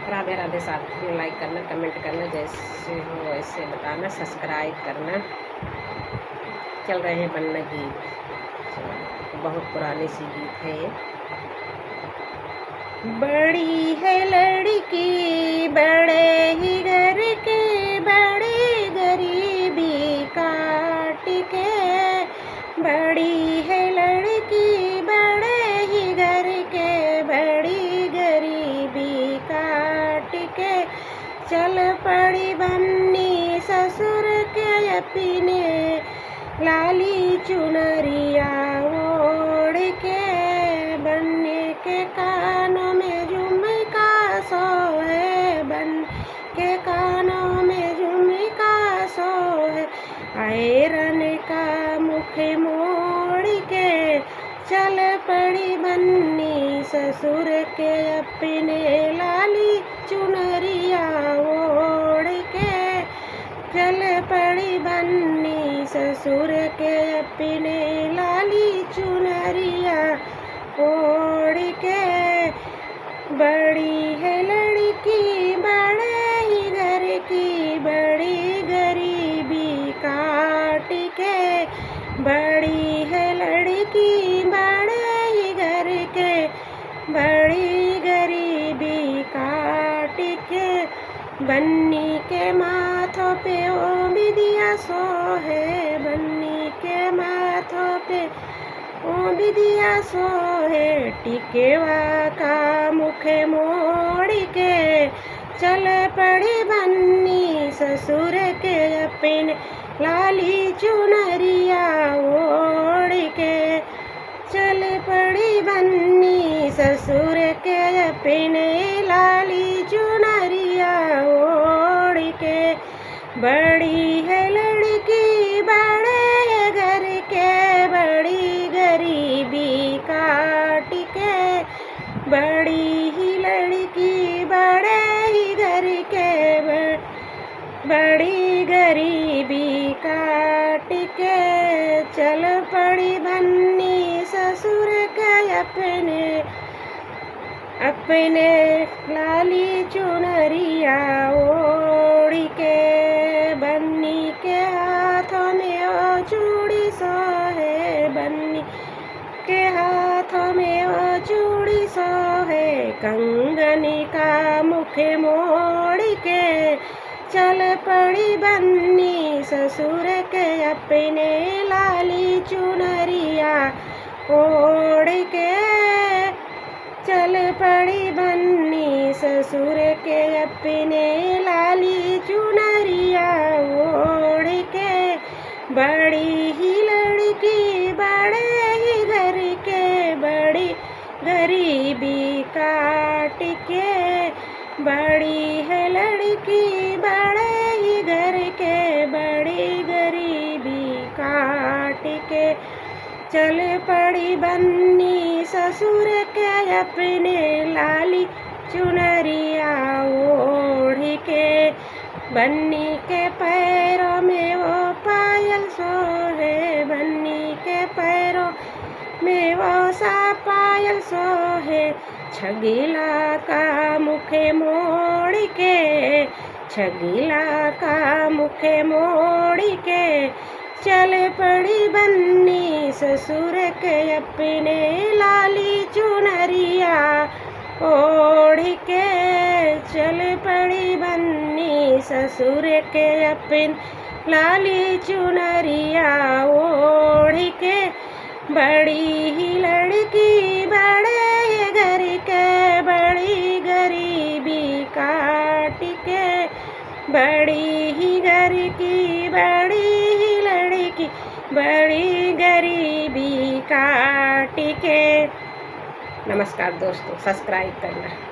राधे राधे साथियों, लाइक करना, कमेंट करना, जैसे हो वैसे बताना, सब्सक्राइब करना। चल रहे हैं बनना गीत, बहुत पुरानी सी गीत है ये। बड़ी है लड़की बड़े ही घर के, बड़ी गरीबी काट के। बड़ी है लड़की बड़े ही घर के, बड़ी गरीबी काट के। चल पड़ी बन्नी ससुर के अपने, लाली चुनरिया ओढ़ के। बन्नी के कानों में झुमका सोहे, बन के कानों में झुमका सोहे। आयरन का मुख मोड़ के, चल पड़ी बन्नी ससुर के अपने, लाली चुनरिया ओढ़ के। चल पड़ी बन्नी ससुर के अपने, लाली चुनरिया ओढ़ के। बड़ी है लड़की बड़े ही घर की, बड़ी गरीबी काट के। बड़ी है लड़की बड़े ही घर के, बड़ी गरीबी काट के। बन्नी के माथों पे ओ बिदिया सोहे, बन्नी के माथों पे ओ बिदिया सोहे। टिकेवा का मुख मोड़ के, चल पड़ी बन्नी ससुर के अपने, लाली चुनरिया ओढ़ के। चल पड़ी बन्नी ससुर के अपने, लाली चुनरिया ओढ़ के। बड़ी है लड़की बड़े घर के, बड़ी गरीबी काट के। बड़ी ही लड़की बड़े ही घर के, बड़ी गरीबी काट के। चल पड़ी बन्नी ससुर के अपने, अपने लाली चुनरिया ओढ़ के। बन्नी के हाथों में ओ चूड़ी सोहे, बन्नी के हाथों में ओ चूड़ी सोहे। कंगनी का मुख मोड़ के, चल पड़ी बन्नी ससुर के अपने, लाली चुनरिया ओढ़ के। चल पड़ी बन्नी ससुर के अपने, लाली चुनरिया ओढ़ के। बड़ी ही लड़की बड़े ही घर के, बड़ी गरीबी काट के। बड़ी है लड़की बड़े ही घर के, बड़ी गरीबी काट के। चल पड़ी बन्नी ससुर के अपने, लाली चुनरिया ओढ़ के। बन्नी के पैरों में वो पायल सोहे, बन्नी के पैरों में वो सा पायल सोहे। छगीला का मुख मोड़ के, छगीला का मुख मोड़ के। चल पड़ी बन्नी ससुर के अपने, लाली चुनरिया ओढ़ के। चल पड़ी बन्नी ससुर के अपने, लाली चुनरिया ओढ़ के। बड़ी ही लड़की बड़े घर के, बड़ी गरीबी काट के। बड़ी ही घर की बड़ी ही लड़की, बड़ी गरीबी काट के। नमस्कार दोस्तों, सब्सक्राइब करना।